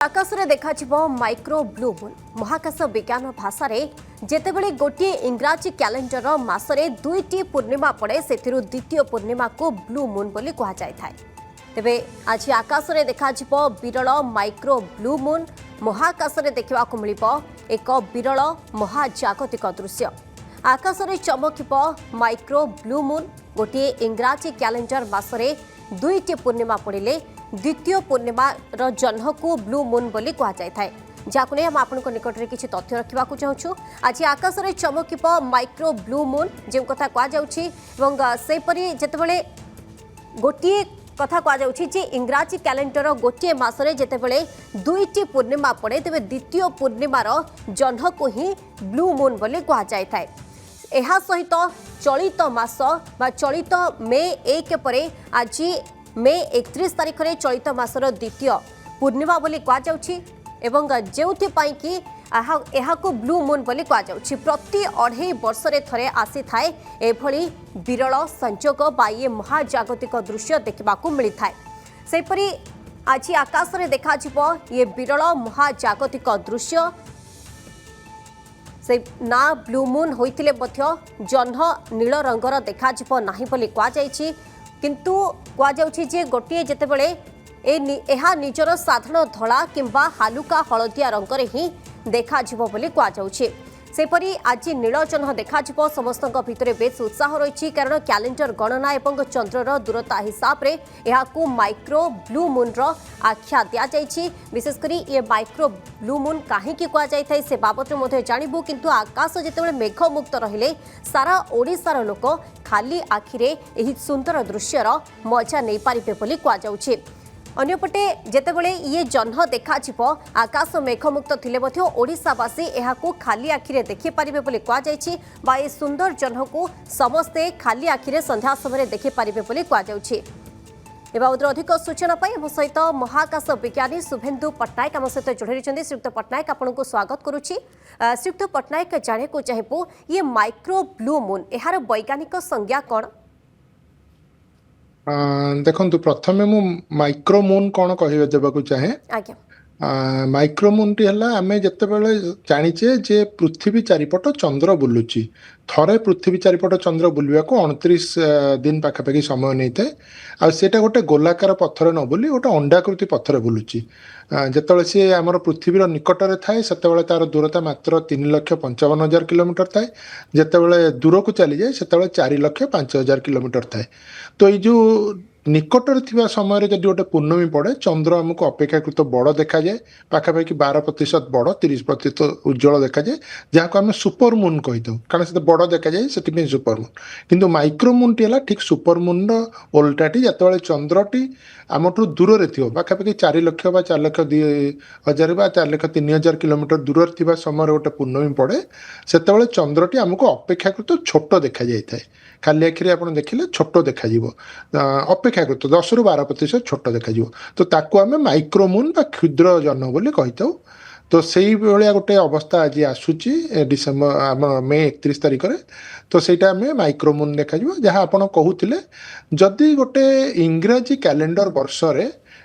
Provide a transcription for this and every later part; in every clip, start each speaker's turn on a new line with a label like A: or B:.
A: आकाश में देखा micro blue moon महाकाश विज्ञान भाषा जितेबले गोटे इंग्राजी कैलेंडर मासरे दुईटी पूर्णिमा पड़े से द्वितीय पूर्णिमा को ब्लू मून बोली कह जाए। तेबे आज आकाश में देखा विरल माइक्रो ब्लू मून महाकाश में देखा मिल एक विरल महाजागतिक दृश्य। आकाश में चमक माइक्रो ब्लू मून गोटे इंग्राजी कैलेंडर मासरे दुईटी पूर्णिमा पड़े द्वितीय पूर्णिमा जन्ह को ब्लू मून बोली कह जाए। जहां नहीं हम आपन निकट में किसी तथ्य रखा चाहूँ। आज आकाश में चमक माइक्रो ब्लू मून जो कथा कहपरी जितेबले गोटे कथा कहुच्छी इंग्राजी कैलेंडर गोटे मसरे जितेबले दुईटी पूर्णिमा पड़े तेज द्वितीय पूर्णिमार जन्ह को ही ब्लू मून बोली कह जाए। यह सहित चलित मास चलित मे 1 पर आज मे 31 तारिख में चलित मासर द्वितीय पूर्णिमा बोली कहुच्छी कि यह को ब्लू मून बोली कहुच्छी। प्रति 2.5 वर्ष थे आसी थाए एभली विरल संजोग बा ये महाजागतिक दृश्य देखा मिलता है। सेपरी आज आकाश में देखा ये विरल महाजागतिक दृश्य से ना ब्लू मून होइतिले मध्य जन्ह नील रंगर देखा नाही बोली कहुच्छी। किंतु कहुच्छी जे गोटे जितेबले यह निजर साधारण धला किंबा हालुका हलदिया रंगरे ही देखा बोली कहुच्छी। सेपरी आज नील जन्ह देखा समस्त भितर बेस उत्साह रही कारण कैलेंडर गणना और चंद्रर दूरता हिसाब से यह माइक्रो ब्लू मून आख्या दि जाइए। विशेषकर ये माइक्रो ब्लू मून कहीं कहुई से बाबद में जानबू। किंतु आकाश जितेबाला मेघमुक्त रहिले सारा ओडिशार लोक खाली आखिरे यही सुंदर दृश्यर मजा नहीं पारिबे बोली कहुच्छी। अन्यपटे जितेबले ये जन्ह देखा आकाश मेघमुक्त थिले मध्य ओडिशावासी यहाकू खाली आखिरे देखि पारिबे बोली कहुच्छी बा ये सुंदर जन्ह को समस्ते खाली आखिरे संध्या समय देखि पारिबे बोली कहुच्छी। ए बाबद अधिक सूचना पाई सहित महाकाश विज्ञानी शुभेन्दु पट्टनायक आम सहित जोड़ी रही। श्रीयुक्त पट्टनायक आपन को स्वागत करुच्ची। श्रीयुक्त पट्टनायक जाने को चाहबू ये माइक्रो ब्लू मून यार वैज्ञानिक संज्ञा कौन?
B: देखो प्रथमे मु माइक्रो मून कौन कह देवाक चाहे। माइक्रो मून टी है आम जितेबाला जाचे जे पृथ्वी चारिपट चंद्र बुलूची थरे पृथ्वी चारिपट चंद्र बुलवा को 29 दिन पाखापाखि समय नहीं थाए। आटा गोटे गोलाकार पथर न बुली गोटे अंडाकृति पथर बुलूची जिते सी आमर पृथ्वीर निकटरे थाए से तार दूरता मात्र 3,55,000 किलोमीटर थाए। जितेबाला दूर को चली जाए से 4,05,000 किलोमीटर थाए। तो ये जो निकटर थिबा समय जब गोटे पूर्णमी पड़े चंद्र आमको अपेक्षाकृत बड़ देखा जाए पाखापाखि 12% बड़ 30% उज्जवल देखा जाए जहाँ आम सुपर मून कही था कारण से बड़ देखा जाए से सुपर मून। किंतु माइक्रो मून टी है ठीक सुपर मून ओल्टाटी जिते चंद्रटी आमठू दूर थी पाखापाखि 4 लाख 4,02,000 4,03,000 किलोमीटर दूर थी समय गोटे पूर्णमी पड़े से चंद्रटी आमको अपेक्षाकृत छोट देखा जाए। खाली आखिरे आप देखिले छोट देखा अपेक्षाकृत 10 ରୁ 12% छोट देखा। तो ताकू आम माइक्रो मून बा क्षुद्र जन्ह बोली कही था। तो से भाया गोटे अवस्था आज आसूची डिसेम्बर आम मे 31 तारिख में तो सहीटा आम माइक्रो मून देखा जहाँ आप कहते जदि गोटे इंग्राजी कैलेंडर वर्ष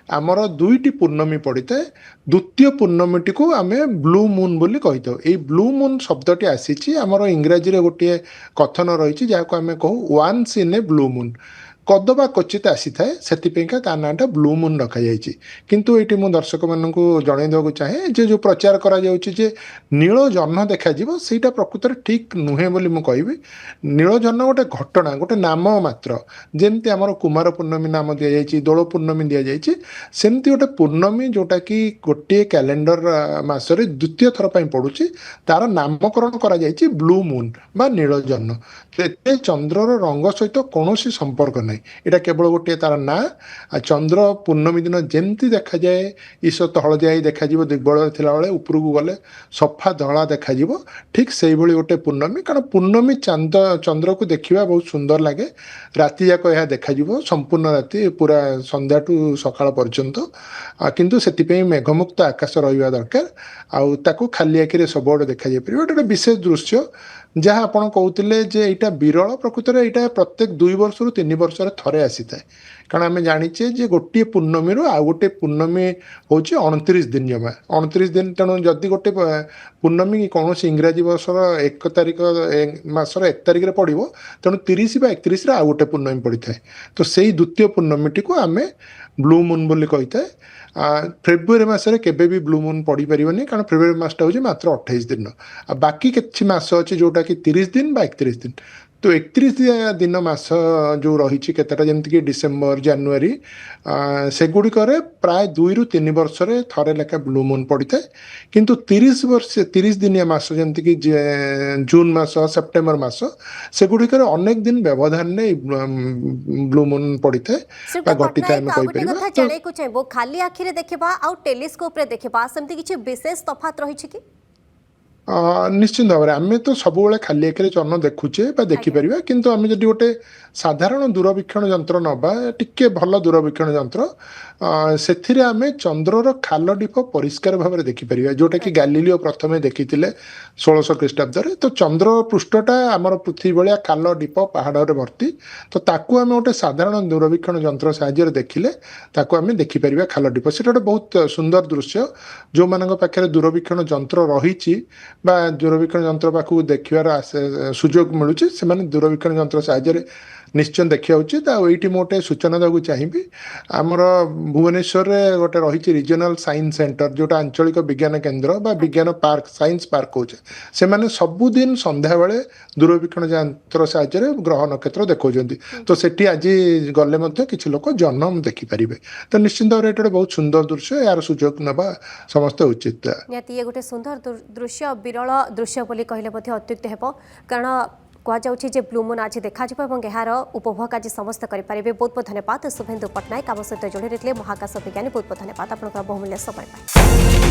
B: आमर 2टी पूर्णमी पड़ी थाए द्वितीय पूर्णमीटी को आम ब्लू मून बोली कही था। ये ब्लू मून शब्दटी आसी आमर इंग्राजी रे गोटे कथन रही जहाँ को आम कहू once in A blue moon कदबा क्वचित आसी थाए से नाटा ब्लू मून रखा जाइए। किंतु ये मुझे दर्शक मानू जन देवाक चाहे जो प्रचार करा नील जन्ह देखा सेटा प्रकृत ठीक नुहे बोली मुझे कहबी। नील जन्ह गोटे घटना गोटे नाम मात्र जमती आमर कुमार पूर्णमी नाम दि जाए दोल पूर्णमी दि जाए सेमती गोटे पूर्णमी जोटा कि गोटे कैलेंडर मासरे द्वितीय थर पर पड़ुची तार नामकरण करा जाइए ब्लू मून बा नील जन्ह। चंद्रर रंग सहित कौन संपर्क नहीं एटा केवल गोटे तार ना चंद्र पूर्णमी दिन जमती देखा जाए ईश्वत हलदिया देखा दिग्बल थिला बेले उपरकू गले सफा धला देखा ठीक से ही गोटे पूर्णमी कारण पूर्णमी चंद्र को देखा बहुत सुंदर लगे राति जाक यह देखा संपूर्ण राति पूरा संध्या टू सकाळ पर्यंत। किंतु से मेघमुक्त आकाश रहा दरकार आउ खाली आखिरे सब देखा जाए गोटे विशेष दृश्य ଯାହା ଆପଣ କହୁଥିଲେ ଯେ ଏଇଟା ବିରଳ, ପ୍ରକୃତରେ ଏଇଟା ପ୍ରତ୍ୟେକ 2 ବର୍ଷରୁ 3 ବର୍ଷରେ ଥରେ ଆସିଥାଏ। କାରଣ ଆମେ ଜାଣିଛେ ଯେ ଗୋଟିଏ ପୂର୍ଣ୍ଣମୀରୁ ଆଉ ଗୋଟିଏ ପୂର୍ଣ୍ଣମୀ ହେଉଛି 29 ଦିନ ଜମା, 29 ଦିନ। ତେଣୁ ଯଦି ଗୋଟେ ପୂର୍ଣ୍ଣମୀ କୌଣସି ଇଂରାଜୀ ବର୍ଷର 1 ତାରିଖ ମାସର 1 ତାରିଖରେ ପଡ଼ିବ, ତେଣୁ 30 ବା 31ରେ ଆଉ ଗୋଟେ ପୂର୍ଣ୍ଣମୀ ପଡ଼ିଥାଏ। ତ ସେଇ ଦ୍ୱିତୀୟ ପୂର୍ଣ୍ଣମୀଟିକୁ ଆମେ ବ୍ଲୁ ମୁନ୍ ବୋଲି କହିଥାଏ। ଫେବୃଆରୀ ମାସରେ କେବେ ବି ବ୍ଲୁ ମୁନ୍ ପଡ଼ିପାରିବନି, କାରଣ ଫେବୃଆରୀ ମାସଟା ହେଉଛି ମାତ୍ର 28 ଦିନ। ଆଉ ବାକି କିଛି ମାସ ଅଛି ଯେଉଁଟାକି 30 ଦିନ ବା 31 ଦିନ। ତ 31 ଦିନ ମାସ ଯେଉଁ ରହିଛି କେତେଟା, ଯେମିତିକି ଡିସେମ୍ବର, ଜାନୁଆରୀ, ସେଗୁଡ଼ିକରେ ପ୍ରାୟ 2ରୁ 3 ବର୍ଷରେ ଥରେ ଲେଖା ବ୍ଲୁ ମୁନ୍ ପଡ଼ିଥାଏ। କିନ୍ତୁ 30 ଦିନିଆ ମାସ ଯେମିତିକି ଜୁନ୍ ମାସ, ସେପ୍ଟେମ୍ବର ମାସ, ସେଗୁଡ଼ିକରେ ଅନେକ ଦିନ ବ୍ୟବଧାନରେ ବ୍ଲୁ ମୁନ୍ ପଡ଼ିଥାଏ ବା
A: ଶ୍ରୀଯୁକ୍ତ
B: ଘଟିଥାଏ
A: ପଟ୍ଟନାୟକ
B: ଆମେ
A: ଆଉ ଗୋଟେ
B: କହିପାରିବା।
A: କଥା
B: ତ
A: ଜାଣିବାକୁ ଚାହିଁବୁ, ଖାଲି ଆଖିରେ ଦେଖିବା ଆଉ ଟେଲିସ୍କୋପରେ ଦେଖିବା ସେମିତି କିଛି ବିଶେଷ ତଫାତ ରହିଛି କି?
B: ନିଶ୍ଚିନ୍ତ ଭାବରେ ଆମେ ତ ସବୁବେଳେ ଖାଲି ଆଖିରେ ଚନ୍ଦ୍ର ଦେଖୁଛେ ବା
A: ଆଜ୍ଞା
B: ଦେଖିପାରିବା, କିନ୍ତୁ ଆମେ ଯଦି ଗୋଟେ ସାଧାରଣ ଦୂରବୀକ୍ଷଣ ଯନ୍ତ୍ର ନେବା, ଟିକେ ଭଲ ଦୂରବୀକ୍ଷଣ ଯନ୍ତ୍ର, ସେଥିରେ ଆମେ ଚନ୍ଦ୍ରର ଖାଲ ଢିପ ପରିଷ୍କାର ଭାବରେ ଦେଖିପାରିବା, ଯୋଉଟାକି
A: ଆଜ୍ଞା
B: ଗାଲିଲିଓ ପ୍ରଥମେ ଦେଖିଥିଲେ 1600 ଖ୍ରୀଷ୍ଟାବ୍ଦରେ। ତ ଚନ୍ଦ୍ର ପୃଷ୍ଠଟା ଆମର ପୃଥିବୀ ଭଳିଆ ଖାଲ ଢିପ ପାହାଡ଼ରେ ଭର୍ତ୍ତି। ତ ତାକୁ ଆମେ ଗୋଟେ ସାଧାରଣ ଦୂରବୀକ୍ଷଣ ଯନ୍ତ୍ର ସାହାଯ୍ୟରେ ଦେଖିଲେ ତାକୁ ଆମେ ଦେଖିପାରିବା ଖାଲ ଢିପ। ସେଟା ଗୋଟେ ବହୁତ ସୁନ୍ଦର ଦୃଶ୍ୟ। ଯେଉଁମାନଙ୍କ ପାଖରେ ଦୂରବୀକ୍ଷଣ ଯନ୍ତ୍ର ରହିଛି ବା ଦୂରବୀକ୍ଷଣ ଯନ୍ତ୍ର ପାଖକୁ ଦେଖିବାର ସୁଯୋଗ ମିଳୁଛି, ସେମାନେ ଦୂରବୀକ୍ଷଣ ଯନ୍ତ୍ର ସାହାଯ୍ୟରେ ନିଶ୍ଚୟ ଦେଖିବା ଉଚିତ। ଆଉ ଏଇଠି ମୁଁ ଗୋଟେ ସୂଚନା ଦେବାକୁ ଚାହିଁବି, ଆମର ଭୁବନେଶ୍ୱରରେ ଗୋଟେ ରହିଛି ରିଜନାଲ ସାଇନ୍ସ ସେଣ୍ଟର, ଯେଉଁଟା ଆଞ୍ଚଳିକ ବିଜ୍ଞାନ କେନ୍ଦ୍ର ବା
A: ଆଜ୍ଞା
B: ବିଜ୍ଞାନ ପାର୍କ, ସାଇନ୍ସ ପାର୍କ କହୁଛେ। ସେମାନେ ସବୁଦିନ ସନ୍ଧ୍ୟାବେଳେ ଦୂରବୀକ୍ଷଣ ଯନ୍ତ୍ର ସାହାଯ୍ୟରେ ଗ୍ରହ ନକ୍ଷତ୍ର ଦେଖାଉଛନ୍ତି। ତ ସେଠି ଆଜି ଗଲେ ମଧ୍ୟ କିଛି ଲୋକ ଜହ୍ନ ଦେଖିପାରିବେ। ତ ନିଶ୍ଚିନ୍ତ ଭାବରେ ଏଇଟା ଗୋଟେ ବହୁତ ସୁନ୍ଦର ଦୃଶ୍ୟ, ଏହାର ସୁଯୋଗ ନେବା ସମସ୍ତେ ଉଚିତ।
A: ନିହାତି ଇଏ ଗୋଟେ ସୁନ୍ଦର ଦୃଶ୍ୟ, ବିରଳ ଦୃଶ୍ୟ ବୋଲି କହିଲେ ମଧ୍ୟ ଅତ୍ୟୁକ୍ତି ହେବ, କାରଣ କୁହାଯାଉଛି ଯେ ବ୍ଲୁ ମୁନ୍ ଆଜି ଦେଖାଯିବ ଏବଂ ଏହାର ଉପଭୋଗ ଆଜି ସମସ୍ତେ କରିପାରିବେ। ବହୁତ ବହୁତ ଧନ୍ୟବାଦ ଶୁଭେନ୍ଦୁ ପଟ୍ଟନାୟକ ଆମ ସହିତ ଯୋଡ଼ି ରହିଥିଲେ, ମହାକାଶ ବିଜ୍ଞାନୀ। ବହୁତ ବହୁତ ଧନ୍ୟବାଦ ଆପଣଙ୍କର ବହୁମୂଲ୍ୟ ସମୟ ପାଇଁ।